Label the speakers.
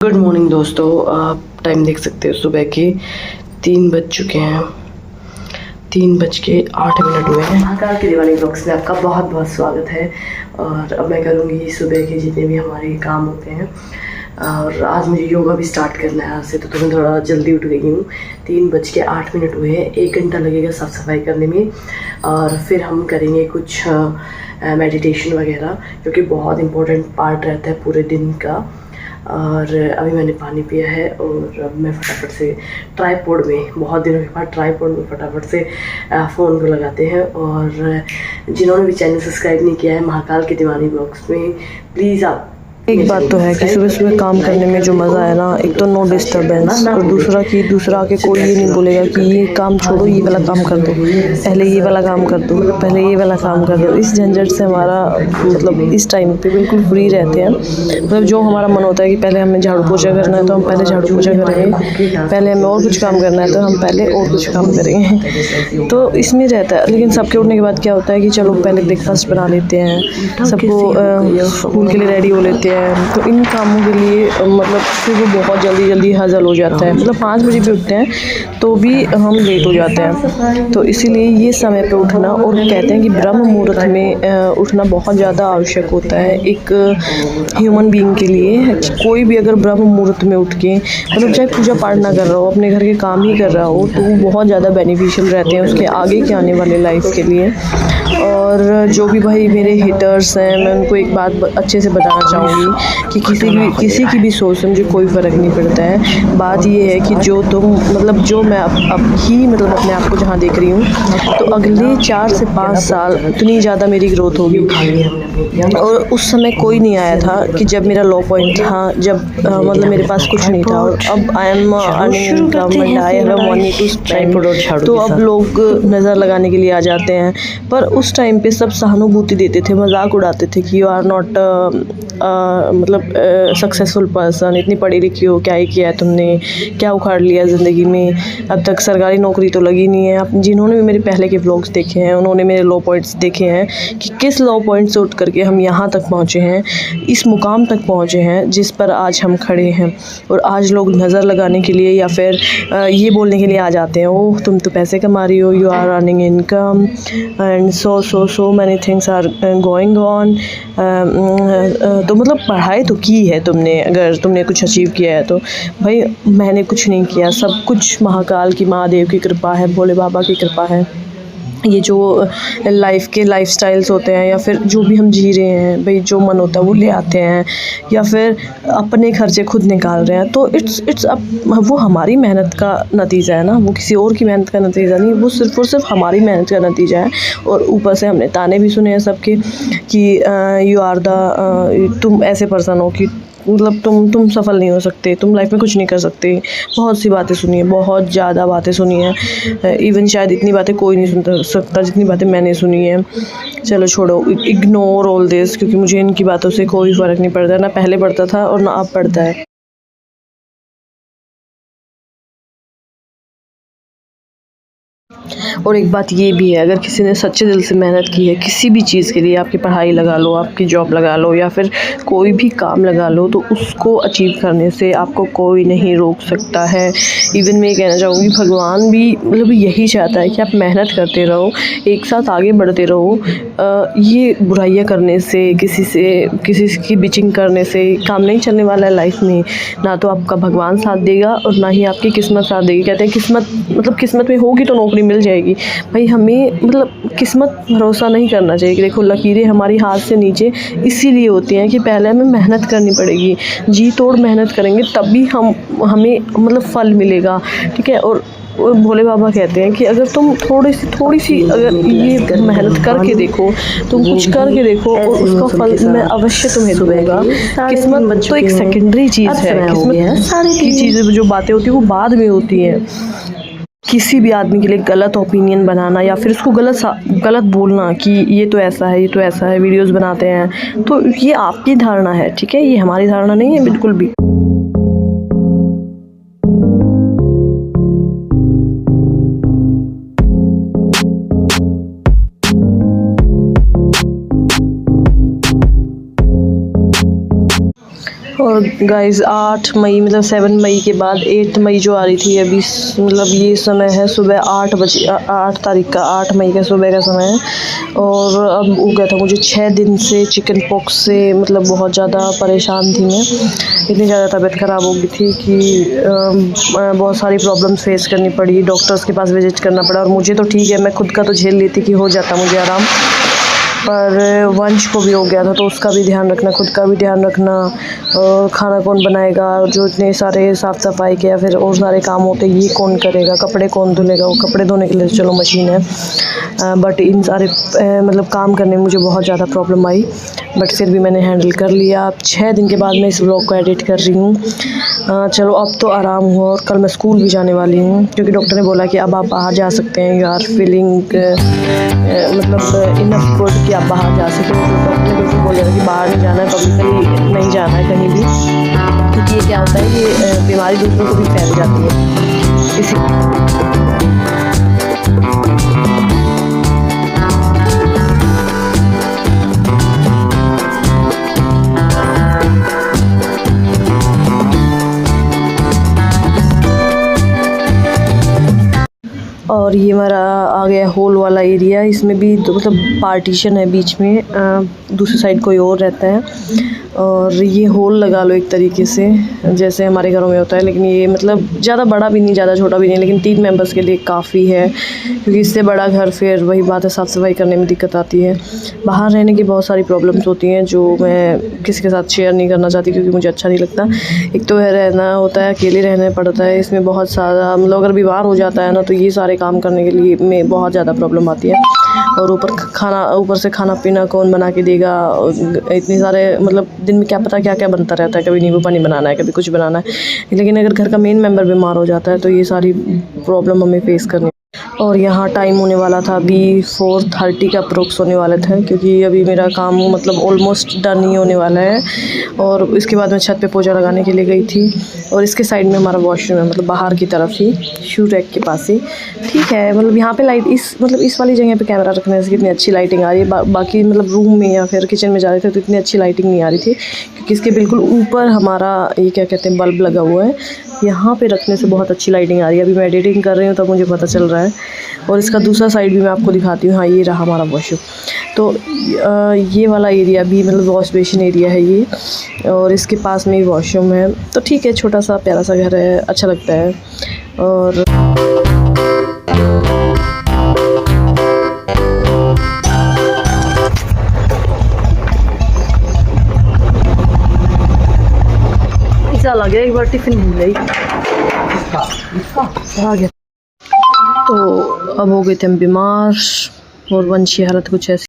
Speaker 1: Good morning दोस्तों, आप time देख सकते हो सुबह के 3 बज चुके हैं। 3:08 हुए हैं। महाकाल की दिवाली ब्लॉग्स में आपका बहुत बहुत स्वागत है। और अब मैं करूँगी सुबह के जितने भी हमारे काम होते हैं। और आज मुझे योगा भी स्टार्ट करना है आज से, तो मैं थोड़ा जल्दी उठ गई हूँ। 3:08 हुए हैं। 1 घंटा लगेगा साफ़ सफाई करने में और फिर हम करेंगे कुछ मेडिटेशन वगैरह, क्योंकि बहुत इम्पोर्टेंट पार्ट रहता है पूरे दिन का। और अभी मैंने पानी पिया है और अब मैं फटाफट से ट्राइपॉड में, बहुत दिनों के बाद ट्राइपॉड में फटाफट से फ़ोन को लगाते हैं। और जिन्होंने भी चैनल सब्सक्राइब नहीं किया है महाकाल के दीवानी ब्लॉग्स में, प्लीज़ आप
Speaker 2: एक बात तो है कि सुबह सुबह काम करने में जो मज़ा है ना, एक तो नो डिस्टर्बेंस, और दूसरा आके कोई ये नहीं बोलेगा कि ये काम छोड़ो, ये वाला काम कर दो, पहले ये वाला काम कर दो, पहले ये वाला काम कर दो। इस झंझट से हमारा मतलब इस टाइम पे बिल्कुल फ्री रहते हैं। मतलब जो हमारा मन होता है कि पहले हमें झाड़ू पोछा करना है तो हम पहले झाड़ू पोछा करेंगे, पहले हमें और कुछ काम करना है तो हम पहले और कुछ काम करेंगे। तो इसमें रहता है। लेकिन सबके उठने के बाद क्या होता है कि चलो पहले ब्रेकफास्ट बना लेते हैं, सबको स्कूल के लिए रेडी हो लेते हैं। तो इन कामों के लिए मतलब फिर वो बहुत जल्दी हज़ल हो जाता है। मतलब 5 बजे भी उठते हैं तो भी हम लेट हो जाते हैं। तो इसीलिए ये समय पे उठना, और कहते हैं कि ब्रह्म मुहूर्त में उठना बहुत ज़्यादा आवश्यक होता है एक ह्यूमन बीइंग के लिए। कोई भी अगर ब्रह्म मुहूर्त में उठ के, मतलब चाहे पूजा पाठ ना कर रहा हो, अपने घर के काम ही कर रहा हो, तो वो बहुत ज़्यादा बेनिफिशियल रहते हैं उसके आगे के आने वाले लाइफ के लिए। और जो भी भाई मेरे हेटर्स हैं, मैं उनको एक बात अच्छे से बताना चाहूँगी कि किसी की भी सोच से मुझे कोई फ़र्क नहीं पड़ता है। बात ये है कि जो तुम मतलब जो मैं अब ही मतलब अपने आप को जहाँ देख रही हूँ, तो अगले 4 से 5 साल इतनी ज़्यादा मेरी ग्रोथ होगी। और उस समय कोई नहीं आया था कि जब मेरा लो पॉइंट था, जब मतलब मेरे पास कुछ नहीं था। और अब I am earning income and I have money to spend. तो अब लोग नज़र लगाने के लिए आ जाते हैं, पर उस टाइम पे सब सहानुभूति देते थे, मजाक उड़ाते थे कि यू आर नॉट मतलब सक्सेसफुल पर्सन, इतनी पढ़ी लिखी हो, क्या ही किया है तुमने, क्या उखाड़ लिया ज़िंदगी में, अब तक सरकारी नौकरी तो लगी नहीं है। अब जिन्होंने भी मेरे पहले के व्लॉग्स देखे हैं, उन्होंने मेरे लो पॉइंट्स देखे हैं कि किस लो पॉइंट से उठ करके हम यहाँ तक पहुँचे हैं, इस मुकाम तक पहुँचे हैं जिस पर आज हम खड़े हैं। और आज लोग नज़र लगाने के लिए या फिर ये बोलने के लिए आ जाते हैं, ओह तुम तो पैसे कमा रही हो, you are earning income and so many things are going on. तो मतलब पढ़ाई तो की है तुमने, अगर तुमने कुछ अचीव किया है तो। भाई मैंने कुछ नहीं किया, सब कुछ महाकाल की, महादेव की कृपा है, भोले बाबा की कृपा है। ये जो लाइफ के लाइफस्टाइल्स होते हैं या फिर जो भी हम जी रहे हैं, भाई जो मन होता है वो ले आते हैं, या फिर अपने खर्चे खुद निकाल रहे हैं, तो इट्स अब वो हमारी मेहनत का नतीजा है ना, वो किसी और की मेहनत का नतीजा नहीं, वो सिर्फ़ और सिर्फ हमारी मेहनत का नतीजा है। और ऊपर से हमने ताने भी सुने हैं सबके कि यू आर द तुम ऐसे पर्सन हो कि मतलब तुम सफल नहीं हो सकते, तुम लाइफ में कुछ नहीं कर सकते। बहुत सी बातें सुनी है, बहुत ज़्यादा बातें सुनी हैं। इवन शायद इतनी बातें कोई नहीं सुन सकता जितनी बातें मैंने सुनी हैं। चलो छोड़ो, इग्नोर ऑल दिस, क्योंकि मुझे इनकी बातों से कोई फ़र्क नहीं पड़ता, ना पहले पड़ता था और ना अब पड़ता है। और एक बात ये भी है, अगर किसी ने सच्चे दिल से मेहनत की है किसी भी चीज़ के लिए, आपकी पढ़ाई लगा लो, आपकी जॉब लगा लो, या फिर कोई भी काम लगा लो, तो उसको अचीव करने से आपको कोई नहीं रोक सकता है। इवन मैं ये कहना चाहूँगी, भगवान भी मतलब यही चाहता है कि आप मेहनत करते रहो, एक साथ आगे बढ़ते रहो। ये बुराइयाँ करने से, किसी की बिचिंग करने से काम नहीं चलने वाला है लाइफ में। ना तो आपका भगवान साथ देगा और ना ही आपकी किस्मत साथ देगी। कहते हैं किस्मत मतलब किस्मत में होगी तो नौकरी मिल जाएगी। भाई हमें मतलब किस्मत भरोसा नहीं करना चाहिए कि देखो लकीरें हमारी हाथ से नीचे इसीलिए होती हैं कि पहले हमें मेहनत करनी पड़ेगी, जी तोड़ मेहनत करेंगे तभी हमें मतलब फल मिलेगा, ठीक है। और भोले बाबा कहते हैं कि अगर तुम थोड़ी सी अगर ये मेहनत करके देखो, तुम कुछ करके देखो, और उसका फल मैं अवश्य तुम्हें दूंगा। किस्मत तो एक सेकेंडरी चीज़ है, किस्मत की चीज़ें जो बातें होती हैं वो बाद में होती हैं। किसी भी आदमी के लिए गलत ओपिनियन बनाना या फिर उसको गलत बोलना कि ये तो ऐसा है, ये तो ऐसा है, वीडियोस बनाते हैं, तो ये आपकी धारणा है, ठीक है, ये हमारी धारणा नहीं है बिल्कुल भी। और और गाइस 8 मई मतलब 7 मई के बाद 8 मई जो आ रही थी अभी, मतलब ये समय है सुबह 8 बजे, 8 तारीख का 8 मई का सुबह का समय है। और अब हो गया था मुझे 6 दिन से चिकन पॉक्स से, मतलब बहुत ज़्यादा परेशान थी मैं। इतनी ज़्यादा तबीयत ख़राब हो गई थी कि बहुत सारी प्रॉब्लम्स फेस करनी पड़ी, डॉक्टर्स के पास विजिट करना पड़ा। और मुझे तो ठीक है, मैं खुद का तो झेल लेती कि हो जाता मुझे आराम, पर वंश को भी हो गया था तो उसका भी ध्यान रखना, खुद का भी ध्यान रखना। और खाना कौन बनाएगा, जो इतने सारे साफ़ सफाई के या फिर और सारे काम होते ये कौन करेगा, कपड़े कौन धुलेगा। वो कपड़े धोने के लिए चलो मशीन है, बट इन सारे मतलब काम करने में मुझे बहुत ज़्यादा प्रॉब्लम आई, बट फिर भी मैंने हैंडल कर लिया। अब 6 दिन के बाद मैं इस व्लॉग को एडिट कर रही हूँ। चलो अब तो आराम हुआ, और कल मैं स्कूल भी जाने वाली हूँ क्योंकि डॉक्टर ने बोला कि अब आप बाहर जा सकते हैं, यू आर फीलिंग मतलब इनफ गुड कि आप बाहर जा सकें। तो डॉक्टर ने बिल्कुल बोला था कि बाहर नहीं जाना है, कभी नहीं जाना है कहीं भी, क्योंकि ये क्या होता है कि बीमारी दूसरों को भी फैल जाती है। इसी और ये हमारा आ गया हॉल वाला एरिया। इसमें भी मतलब पार्टीशन है बीच में, दूसरी साइड कोई और रहता है। और ये हॉल लगा लो एक तरीके से, जैसे हमारे घरों में होता है, लेकिन ये मतलब ज़्यादा बड़ा भी नहीं ज़्यादा छोटा भी नहीं, लेकिन 3 मेंबर्स के लिए काफ़ी है, क्योंकि इससे बड़ा घर फिर वही बात है, साफ़ सफाई करने में दिक्कत आती है। बाहर रहने की बहुत सारी प्रॉब्लम्स होती हैं जो मैं किसी के साथ शेयर नहीं करना चाहती, क्योंकि मुझे अच्छा नहीं लगता। एक तो है रहना होता है, अकेले रहना पड़ता है, इसमें बहुत सारा मतलब अगर बीमार हो जाता है ना तो ये सारे काम करने के लिए में बहुत ज़्यादा प्रॉब्लम आती है। और ऊपर से खाना पीना कौन बना के देगा, इतने सारे मतलब दिन में क्या पता क्या क्या बनता रहता है, कभी नींबू पानी बनाना है, कभी कुछ बनाना है। लेकिन अगर घर का मेन मेंबर बीमार हो जाता है तो ये सारी प्रॉब्लम हमें फेस करनी। और यहाँ टाइम होने वाला था अभी 4:30 का अप्रोक्स होने वाला था, क्योंकि अभी मेरा काम मतलब ऑलमोस्ट डन ही होने वाला है। और इसके बाद मैं छत पे पोछा लगाने के लिए गई थी, और इसके साइड में हमारा वॉशरूम है, मतलब बाहर की तरफ ही, शू रैक के पास ही। ठीक है, मतलब यहाँ पे लाइट इस वाली जगह पे कैमरा रखने से कितनी अच्छी लाइटिंग आ रही है। बाकी मतलब रूम में या फिर किचन में जा रहे थे तो इतनी अच्छी लाइटिंग नहीं आ रही थी, क्योंकि इसके बिल्कुल ऊपर हमारा ये क्या कहते हैं बल्ब लगा हुआ है। यहाँ पे रखने से बहुत अच्छी लाइटिंग आ रही है। अभी मैं एडिटिंग कर रही हूँ तब मुझे पता चल रहा है। और इसका दूसरा साइड भी मैं आपको दिखाती हूँ। हाँ, ये रहा हमारा वॉशरूम। तो ये वाला एरिया भी मतलब वॉश बेसिन एरिया है ये, और इसके पास में ही वॉशरूम है। तो ठीक है, छोटा सा प्यारा सा घर है, अच्छा लगता है। और लगे एक बार टिफिन भूल गई आ गया। तो अब हो गए थे हम बीमार, और वंश की हालत कुछ ऐसी।